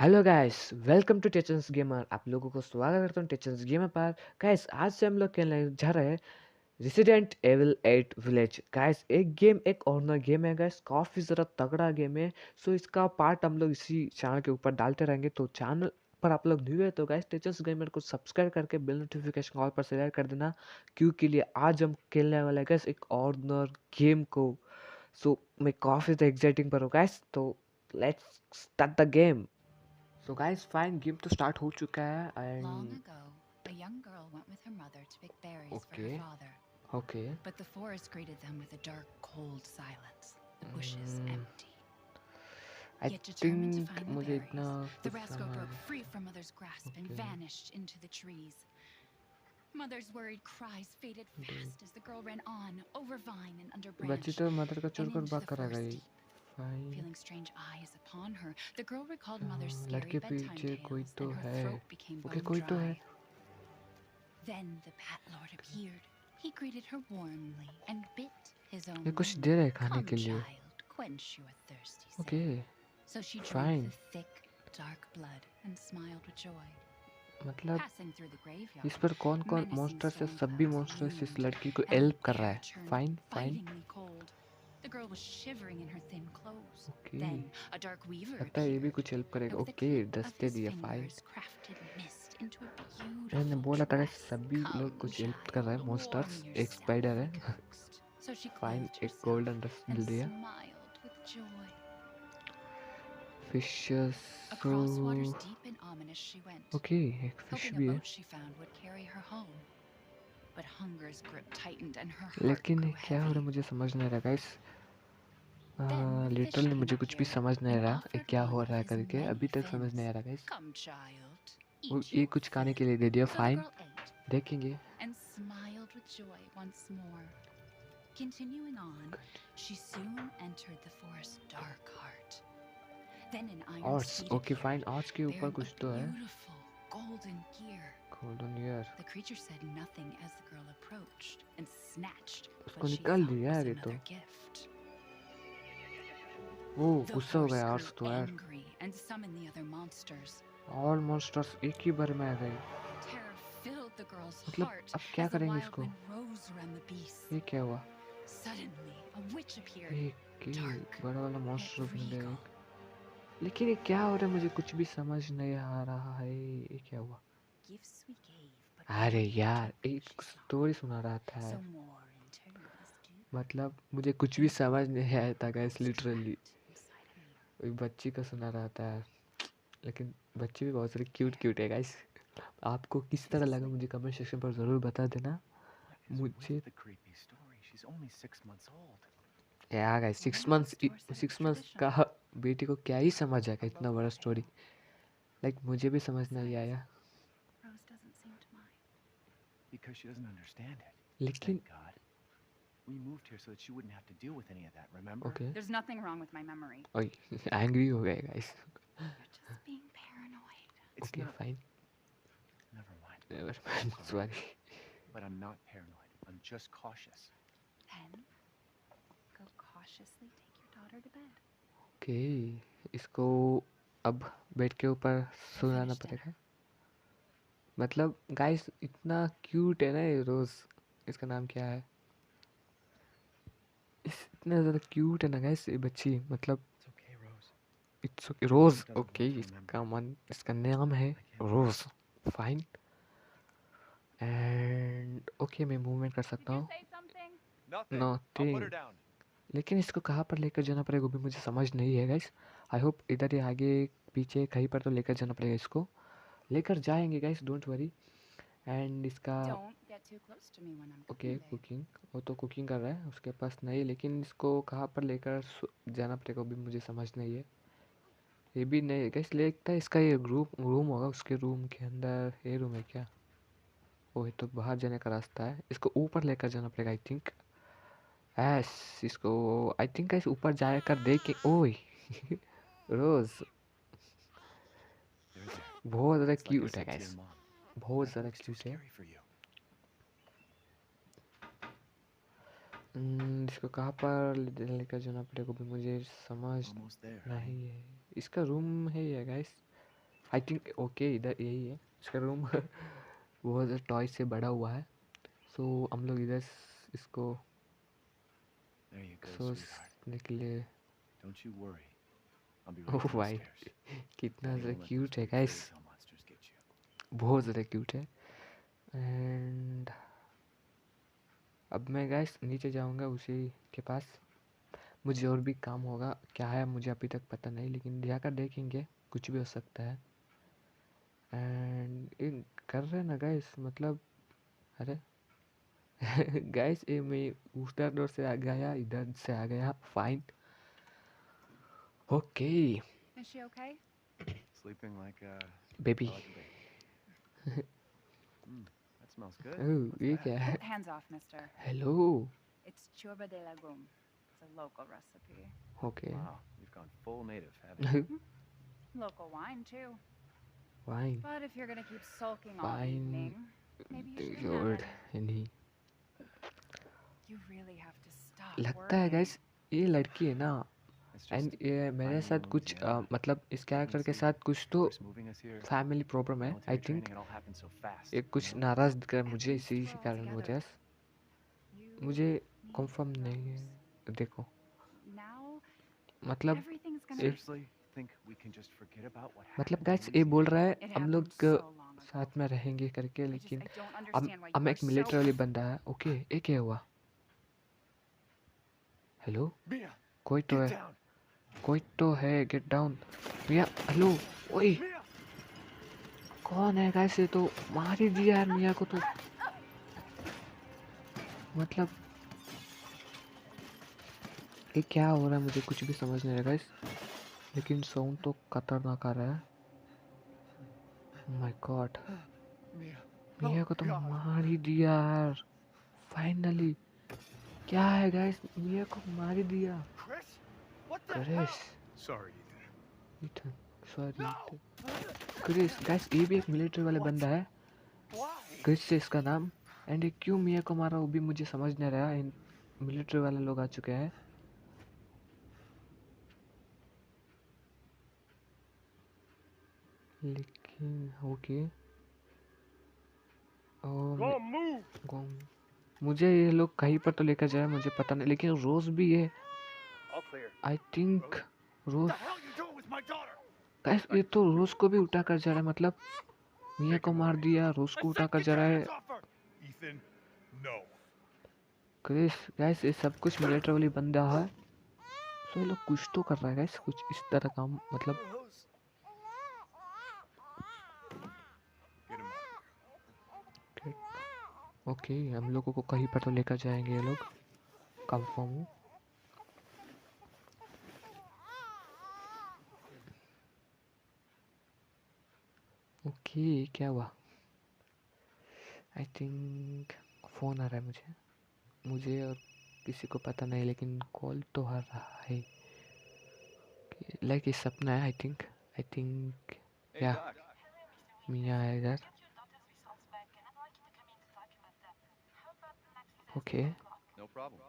Hello guys, welcome to Techans Gamer. आप लोगों को स्वागत करता हूँ टेचन्स गेमर पर। गाइस, आज से हम लोग खेलने जा रहे हैं रेसिडेंट एविल 8 विलेज। गाइस, एक ऑनर गेम है गाइस, काफ़ी ज़रा तगड़ा गेम है। सो इसका पार्ट हम लोग इसी चैनल के ऊपर डालते रहेंगे। तो चैनल पर आप लोग न्यू है तो गाइस टेचन्स गेमर को सब्सक्राइब करके बेल नोटिफिकेशन ऑल पर सेलेक्ट कर देना, क्योंकि आज हम खेलने वाले हैं गाइस एक ऑनर गेम को। सो मैं काफ़ी ज़्यादा एक्साइटिंग पर हूँ गाइस, तो let's start the game. So guys fine, game तो स्टार्ट हो चुका है Long and ago, a young girl went with her mother to pick berries for her okay father. Okay But the forest greeted them with a dark, cold silence, the bushes empty. I Yet determined to think find the मुझे इतना berries, the कुछ rascal समझ broke free from Mother's grasp and okay vanished into the trees. Mother's worried cries faded fast as the girl ran on, over vine and under बच्ची branch, तो mother का चोर and कर into भाग the कर आ forest गई। deep. Fine, Feeling strange eyes upon her, the girl recalled Mother's scary लड़के bedtime पीछे कोई tales, तो and her है। throat became ओके, bone कोई तो है। dry. Then the Bat Lord appeared. He greeted her warmly and bit his own ये कुछ wing. दे रहा है खाने Come, के लिए। child, quench your thirst, he okay said. So she drank fine, the thick, dark blood and smiled with joy. मतलब Passing through the इस graveyard, पर कौन कौन menacing मॉन्स्टर्स है, storm सभी clouds मॉन्स्टर्स इस loomed, लड़की को and the हेल्प कर रहा air है। turned fine fine bitingly cold. The girl was shivering in her thin clothes. Okay, Then a dark weaver लगता है ये भी appeared, कुछ हेल्प and करेगा। with a okay, click of दस्ते his दिए। Fine, fingers, crafted mist into a मैंने beautiful बोला था dress. सभी लोग Come, कुछ हेल्प कर रहा है। child, warm मॉन्स्टर्स, एक yourself, स्पाइडर he है। coaxed. So she fine, clothed एक गोल्डन herself ड्रेस and मिल दिया। smiled with joy. Fishes, so Across waters deep and ominous she went, okay, एक फिश hoping a भी है। boat she found would carry her home. But hunger's grip tightened and her heart लेकिन grew क्या हो रहा heavy. है मुझे समझ नहीं रहा guys. Then the fish literally came मुझे कुछ भी appearing समझ नहीं and रहा ये offered क्या one हो of रहा है his करके, many अभी तक समझ नहीं fins. आ रहा गाइस। Come, child, वो eat ये your कुछ खाने के fill. लिए दे दिया। So the fine, girl ate देखेंगे। and smiled with joy once more. Continuing on, she soon entered the forest's dark heart. Then an iron arts, steed okay fine, appeared, arts के ऊपर bearing a कुछ तो है। beautiful golden gear. Golden year, The creature said nothing as the girl approached and snatched उसको what she निकाल thought दिया was यार ये तो। another gift. वो The गुस्सा हो horse गया grew आर्ट्स तो यार। angry and summoned the other monsters. All monsters एक ही बार में आ गए। Terror filled the girl's मतलब heart अब क्या as the करेंगे wild इसको। wind rose around the beasts. ये क्या हुआ। Suddenly, a witch appeared, एक dark बड़ा वाला yet मॉन्स्टर मिल गया regal. एक। लेकिन ये क्या हो रहा है मुझे कुछ भी समझ नहीं आ रहा है। ये क्या हुआ। Gifts we gave, but अरे more we यार, took, एक she स्टोरी sighed. सुना रहा था। So more in turn is due. मतलब मुझे कुछ भी Then a समझ boy नहीं आया था guys, was literally. trapped inside a mirror. एक बच्ची का सुना रहा था, लेकिन बच्चे भी बहुत सारे क्यूट There, क्यूट है गाइस। आपको किस she's तरह लगा asleep. मुझे कमेंट सेक्शन पर ज़रूर बता देना। What is मुझे with the creepy story? She's only 6 months old. यार guys, Well, store said it was 6 months traditional. का बेटी को क्या ही समझ आएगा A इतना local बड़ा स्टोरी। tale. लाइक मुझे भी समझ नहीं Besides, आया। Rose doesn't seem to mind. Because she doesn't understand it. लेकिन Thank God. We moved here so that she wouldn't have to deal with any of that, remember? Okay, There's nothing wrong with my memory. ओए angry हो गए guys. You're just being paranoid. It's okay not. Fine, Never mind. Never mind, sorry. But I'm not paranoid. I'm just cautious. Then, go cautiously take your daughter to bed. Okay, इसको अब bed के ऊपर We'll सुलाना finish dinner. पड़ेगा। मतलब guys इतना cute है ना ये रोज़। इसका नाम क्या है। इतना ज़्यादा क्यूट है ना गाइस ये बच्ची। मतलब It's okay, Rose. It's okay Rose. Doesn't okay, want to इसका नाम है I can't blame Rose. Fine, and okay मैं मूवमेंट कर सकता हूँ। something? Nothing. I'll put nothing. her down. लेकिन इसको कहाँ पर लेकर जाना पड़ेगा वो भी मुझे समझ नहीं है गाइस। आई होप इधर ही आगे पीछे कहीं पर तो लेकर जाना पड़ेगा इसको। लेकर जाएंगे गाइस, डोंट वरी। एंड इसका Don't get too close to me when I'm okay cooking, babe. Cooking, वो तो कुकिंग कर रहा है उसके पास नहीं, लेकिन इसको कहाँ पर लेकर जाना पड़ेगा वो भी मुझे समझ नहीं है। ये भी नहीं गाइस, लगता है इसका ये रूम होगा, उसके रूम के अंदर ये रूम है क्या। वो ये तो बाहर जाने का रास्ता है, इसको ऊपर लेकर जाना पड़ेगा आई थिंक। एस इसको आई थिंक गाइस ऊपर जाकर देखें। ओए रोज़ They're there. बहुत ज़्यादा It's like I क्यूट है said to your guys, mom. बहुत That ज़्यादा looks too क्यूट है। scary for you. इसको कहाँ पर लेकर जाना पड़ेगा वो भी मुझे समझ Almost there, honey. नहीं है। इसका रूम है ये गाइस, आई थिंक ओके इधर यही है इसका रूम बहुत ज़्यादा टॉय से बड़ा हुआ है। सो हम लोग इधर इसको There you go, sweetheart. सोचने के लिए Don't you worry. I'll be oh right भाई downstairs. कितना Daddy ज़्यादा won't let those क्यूट है big guys, fairy tale monsters get you. बहुत ज़्यादा क्यूट है। एंड अब मैं गाइस नीचे जाऊंगा उसी के पास, मुझे और भी काम होगा, क्या है मुझे अभी तक पता नहीं, लेकिन जाकर देखेंगे, कुछ भी हो सकता है। एंड ये कर रहे ना गाइस, मतलब अरे गाइस ये मैं उधर डोर से आ गया, इधर से आ गया, fine okay Is she okay? Sleeping like baby. like a baby. That smells good. Oh What's ये that? क्या है? Hands off, mister. Hello It's churba de legume. It's a local recipe. Okay Wow, you've gone full native, haven't you? Local wine, too. Fine But if you're gonna keep sulking all fine evening, maybe you should योर्ड nap. नहीं You really have to stop लगता है worrying. Guys ये लड़की है ना, It's and just ये मेरे finding साथ you in कुछ Louisiana. मतलब इस कैरेक्टर के Pregnancy, साथ कुछ तो Chris moving us here, family problem है आई military think. training, it all happened so fast. ये You कुछ know? नाराज़ दिख रहा है At मुझे least इसी we're all कारण together. वजह से, You मुझे me, कंफर्म नहीं Rose. है। देखो Now मतलब everything's gonna एक be. Seriously, think we can just forget about what मतलब happened गाइस in ये बोल Louisiana? रहा है It हम happened लोग so long ago. साथ में रहेंगे करके, I लेकिन don't हम understand why हम you एक are so. मिलिट्री वाली बंदा है। ओके ये क्या हुआ? हेलो Mia, कोई तो get है, down. कोई तो है, गेट डाउन मिया। हेलो ओए Mia, कौन है गाइस? ये तो मार ही दिया यार मिया को तो, मतलब ये क्या हो रहा है मुझे कुछ भी समझ नहीं आ रहा गाइस, लेकिन साउंड तो खतरनाक आ रहा है। My god Mia. Mia Oh को तो God. मार ही दिया यार फाइनली। क्या है गाइस, मिया को मार ही दिया। Chris, what the Chris, hell? Sorry, Ethan. Ethan, sorry No. Chris. Guys ये भी एक मिलिट्री वाला What? बंदा है, Why? क्रिस से इसका नाम। एंड ये क्यों मिया को मारा वो भी मुझे समझ नहीं रहा। इन मिलिट्री वाले लोग आ चुके हैं। लेकिन ओके ओ मुझे ये लोग कहीं पर तो लेकर जाए मुझे पता नहीं, लेकिन रोज भी है All clear. I think. Rose What the hell are you doing with my daughter? Guys ये तो रोज को भी उठा कर जा रहा है, मतलब मिया को मार दिया, रोज को I उठा said कर get जा your रहा है। hands off her. Ethan, no. Chris guys ये सब कुछ मिलिट्री वाली बंदा है, तो ये लोग कुछ तो कर रहा है गाइस, कुछ इस तरह काम, मतलब Rose. Get him out here. Okay हम लोगों को कहीं पर तो लेकर जाएंगे ये लोग, कंफर्म हूँ। ओके क्या हुआ? आई थिंक फ़ोन आ रहा है मुझे, मुझे और किसी को पता नहीं, लेकिन कॉल तो आ रहा है। लाइक ये सपना है आई थिंक, Hey, या Doc. मियाँ है इधर। Okay No problem.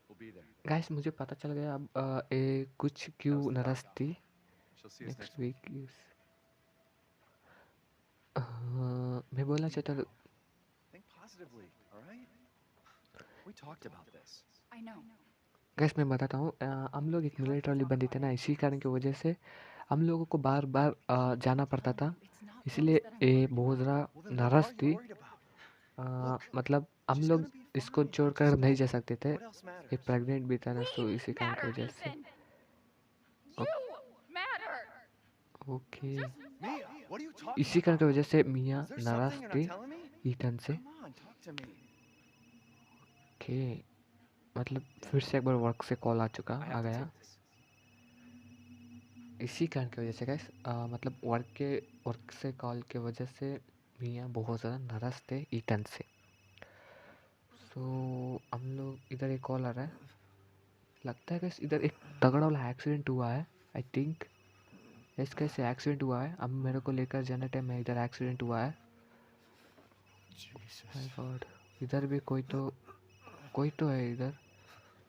We'll be there. Guys मुझे पता चल गया अब ये कुछ क्यों How's the नाराज doc? थी। She'll see us next next week. Week मैं बोलना चाहता था Think positively, all right? We talked about this. I know. Gas मैं बताता हूँ, हम लोग एक मिलिट्री वाली बंदी थे ना, इसी कारण की वजह से हम लोगों को बार बार जाना पड़ता था, It's not इसलिए Rose that I'm ये worried बहुत about. ज़्यादा Well, then what नाराज़ are you थी। worried about? Look, मतलब हम she's लोग gonna be इसको fine. छोड़कर Just नहीं जा सकते थे, what else ये matters? प्रेग्नेंट भी था ना, तो We इसी कारण की matter, वजह से। Ethan. You matter. Okay Mia, what are you talking इसी कारण की about? वजह से मियाँ Is there नाराज़ something you're थी not telling me? ईथन से। Come on, talk to me. Okay मतलब फिर से एक बार वर्क से कॉल आ चुका I आ have to गया, take this. इसी कारण की वजह से गैस, मतलब वर्क से कॉल की वजह से मियाँ बहुत ज़्यादा नाराज़ थे ईथन से। सो हम लोग इधर एक कॉल आ रहा है, लगता है गैस इधर एक तगड़ा वाला एक्सीडेंट हुआ है आई थिंक। इस कैसे एक्सीडेंट हुआ है, अब मेरे को लेकर जाने टाइम में इधर एक्सीडेंट हुआ है। My Jesus. गॉड इधर भी कोई तो है इधर।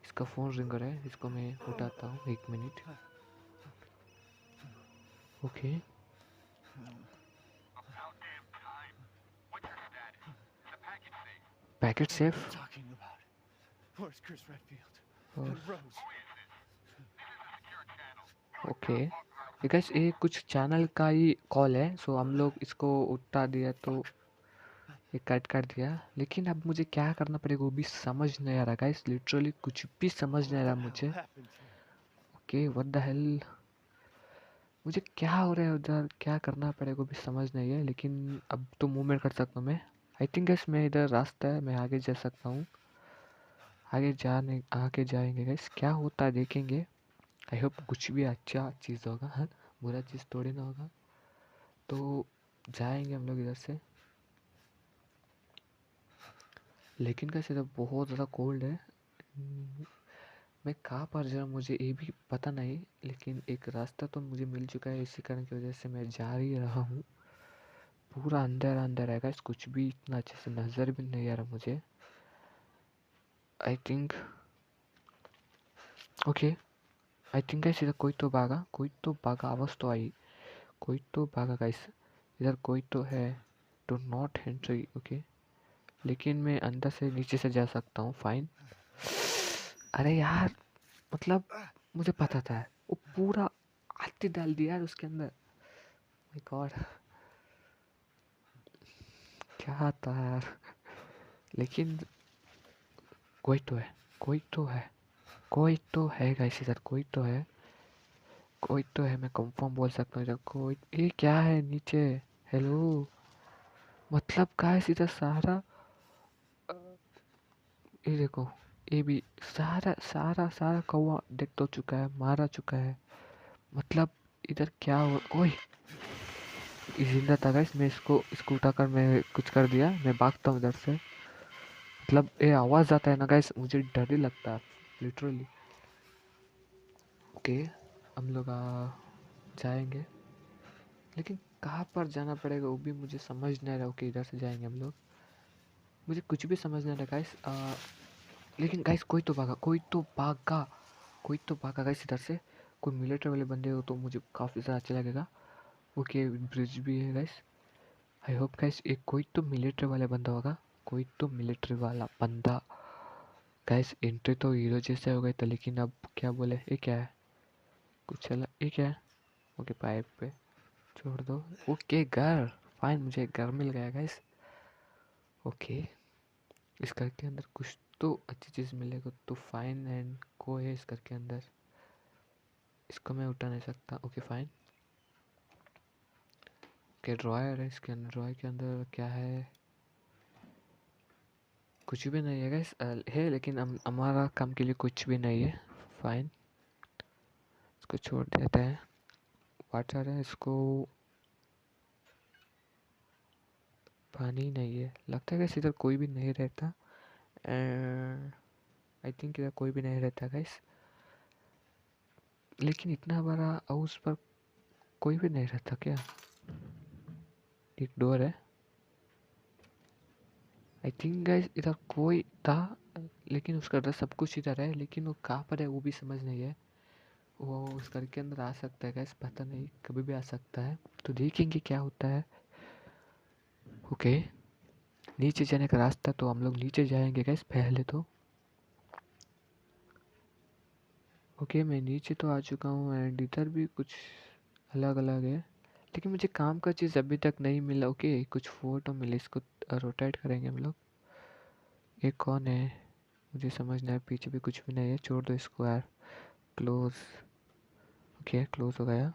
इसका फ़ोन रिंग रहा है, इसको मैं उठाता हूँ, एक minute. Okay packet What are safe? you talking about? Where's Chris Redfield? Oh, And Rose? Okay. ये गाइस ये कुछ चैनल का ही कॉल है, सो हम लोग इसको उठा दिया तो ये कट कर दिया। लेकिन अब मुझे क्या करना पड़ेगा वो भी समझ नहीं आ रहा गाइस, लिटरली कुछ भी समझ नहीं आ रहा What the मुझे। hell happened to him? Okay, what the hell, मुझे क्या हो रहा है उधर, क्या करना पड़ेगा वो भी समझ नहीं है। लेकिन अब तो मूवमेंट कर सकता हूँ मैं। आई थिंक गाइस मैं इधर रास्ता है, मैं आगे जा सकता हूँ। आगे जाएंगे गाइस, क्या होता है देखेंगे। आई होप कुछ भी अच्छा चीज़ होगा, हाँ, बुरा चीज़ थोड़ी ना होगा। तो जाएंगे हम लोग इधर से। लेकिन कैसे इधर बहुत ज़्यादा कोल्ड है। मैं कहाँ पर जा रहा हूँ मुझे ये भी पता नहीं, लेकिन एक रास्ता तो मुझे मिल चुका है, इसी कारण की वजह से मैं जा ही रहा हूँ। पूरा अंदर अंदर है गाइस, कुछ भी इतना अच्छे से नज़र भी नहीं आ रहा मुझे। I think okay, I think guys इधर कोई तो भागा, आवाज़ तो आई, कोई तो भागा गाइस। इधर कोई तो है। Do not entry, okay. लेकिन मैं अंदर से नीचे से जा सकता हूँ, फाइन। अरे यार, मतलब मुझे पता था वो पूरा हाथी डाल दिया यार उसके अंदर। माय गॉड, क्या था यार। लेकिन कोई तो है, कोई तो है, कोई तो है गाइस, इधर कोई तो है, कोई तो है, मैं कंफर्म बोल सकता हूँ इधर कोई। ये क्या है नीचे? हेलो, मतलब गाइस इधर सारा, ये देखो, ये भी सारा सारा सारा कौवा डेथ हो चुका है, मारा चुका है। मतलब इधर क्या हो, ओए, ये जिंदा था गाइस। मैं इसको उठाकर मैं कुछ कर दिया, मैं भागता हूँ इधर से। मतलब ये आवाज़ आता है ना गाइस, मुझे डर ही लगता है लिटरली। ओके, हम लोग जाएंगे, लेकिन कहाँ पर जाना पड़ेगा वो भी मुझे समझ नहीं रहा। ओके, इधर से जाएंगे हम लोग, मुझे कुछ भी समझ नहीं रहा गाइस। लेकिन गाइस कोई तो भागा गाइस इधर से। कोई मिलिट्री वाले बंदे हो तो मुझे काफ़ी ज़्यादा अच्छा लगेगा। ओके, ब्रिज भी है गाइस। आई होप गाइस एक कोई तो मिलिट्री वाला बंदा होगा, कोई तो मिलिट्री वाला बंदा। गाइस एंट्री तो हीरो जैसे हो गए थे, लेकिन अब क्या बोले, ये क्या है, कुछ चला, ये क्या है? ओके, पाइप पे छोड़ दो। ओके, घर, फाइन, मुझे घर मिल गया गाइस। ओके, इस घर के अंदर कुछ तो अच्छी चीज़ मिलेगा तो फाइन। एंड को है इस घर के अंदर, इसको मैं उठा नहीं सकता। Okay fine. ओके, ड्रॉयर है इसके अंदर, ड्रॉयर के अंदर क्या है? कुछ भी नहीं है गाइस, है लेकिन हमारा काम के लिए कुछ भी नहीं है। फाइन, इसको छोड़ देते हैं। वाटर है, इसको, पानी नहीं है लगता है गाइस, इधर कोई भी नहीं रहता। आई थिंक इधर कोई भी नहीं रहता गाइस। लेकिन इतना बड़ा हाउस पर कोई भी नहीं रहता क्या? एक डोर है, आई थिंक गाइस इधर कोई था, लेकिन उसका ड्रेस सब कुछ इधर है, लेकिन वो कहाँ पर है वो भी समझ नहीं है। वो उस घर के अंदर आ सकता है गाइस, पता नहीं, कभी भी आ सकता है, तो देखेंगे क्या होता है। ओके, नीचे जाने का रास्ता, तो हम लोग नीचे जाएंगे गाइस पहले तो। ओके, मैं नीचे तो आ चुका हूँ एंड इधर भी कुछ अलग अलग है, लेकिन मुझे काम का चीज़ अभी तक नहीं मिला। ओके, कुछ फोटो मिले, इसको रोटेट करेंगे हम लोग। ये कौन है मुझे समझ नहीं आया, पीछे भी कुछ भी नहीं है, छोड़ दो इसको यार। क्लोज, ओके क्लोज हो गया।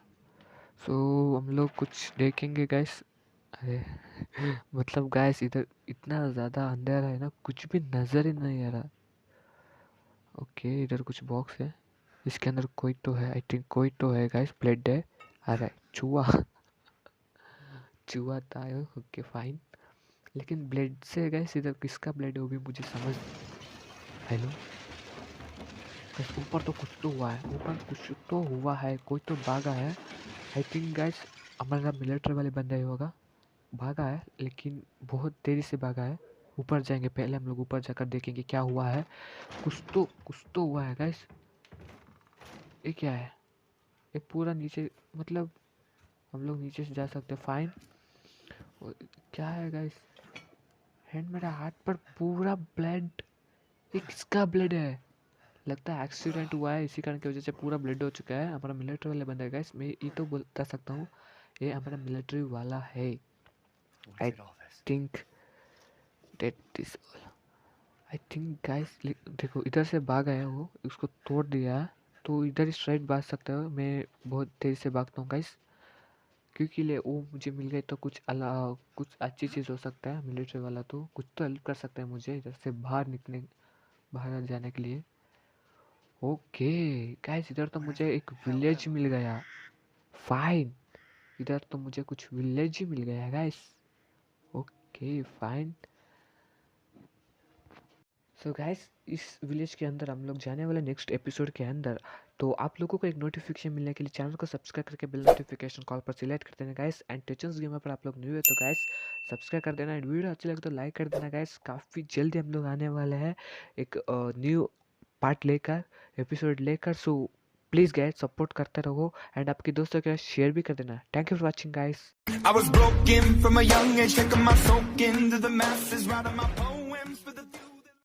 सो हम लोग कुछ देखेंगे गैस। अरे मतलब गैस इधर इतना ज़्यादा अंधेरा है ना, कुछ भी नज़र ही नहीं आ रहा। ओके, इधर कुछ बॉक्स है, इसके अंदर कोई तो है, आई थिंक कोई तो है गैस, ब्लड है। अरे चूहा चूहा था। ओके फाइन, लेकिन ब्लड से गैस इधर किसका ब्लड है वो भी मुझे समझ। हेलो गैस, ऊपर तो कुछ तो हुआ है, ऊपर कुछ तो हुआ है, कोई तो भागा है। आई थिंक गैस हमारा मिलिट्री वाले बंदा ही होगा, भागा है लेकिन बहुत देरी से भागा है। ऊपर जाएंगे पहले हम लोग, ऊपर जाकर देखेंगे क्या हुआ है। कुछ तो हुआ है गाइस। ये क्या है? ये पूरा नीचे, मतलब हम लोग नीचे से जा सकते हैं, फाइन। क्या है गाइस? एंड मेरा हाथ पर पूरा ब्लड, ये किसका ब्लड है? लगता है एक्सीडेंट हुआ है, इसी कारण की वजह से पूरा ब्लड हो चुका है। हमारा मिलिट्री वाले बंदा है गाइस, मैं ये तो बता सकता हूँ ये हमारा मिलिट्री वाला है। What's I it all this? Think that is I think guys, देखो इधर से भाग आया वो, उसको तोड़ दिया तो इधर ही स्ट्राइट भाग सकता है। मैं बहुत तेज़ी से भागता हूँ गाइस, क्योंकि ले वो मुझे मिल गए तो कुछ कुछ अच्छी चीज़ हो सकता है। मिलिट्री वाला तो कुछ तो हेल्प कर सकता है मुझे इधर से बाहर जाने के लिए। ओके गाइस, इधर तो मुझे एक विलेज मिल गया। फाइन, इधर तो मुझे कुछ विलेज ही मिल गया guys. Okay fine. So guys, इस विलेज के अंदर हम लोग जाने वाले नेक्स्ट एपिसोड के अंदर। तो आप लोगों को एक नोटिफिकेशन मिलने के लिए चैनल को सब्सक्राइब करके बेल नोटिफिकेशन कॉल पर सिलेक्ट कर देना गाइस। एंड टेचन्स गेमर पर आप लोग न्यू है तो गाइस सब्सक्राइब कर देना। एंड वीडियो अच्छी लगे तो लाइक कर देना गाइस। काफ़ी जल्दी हम लोग आने वाले हैं एक न्यू पार्ट लेकर, एपिसोड लेकर। सो प्लीज़ गाइस सपोर्ट करते रहो एंड आपके दोस्तों के साथ शेयर भी कर देना। Thank you for watching guys. I was broken from a young age, taking my soak into the masses, writing my poems for the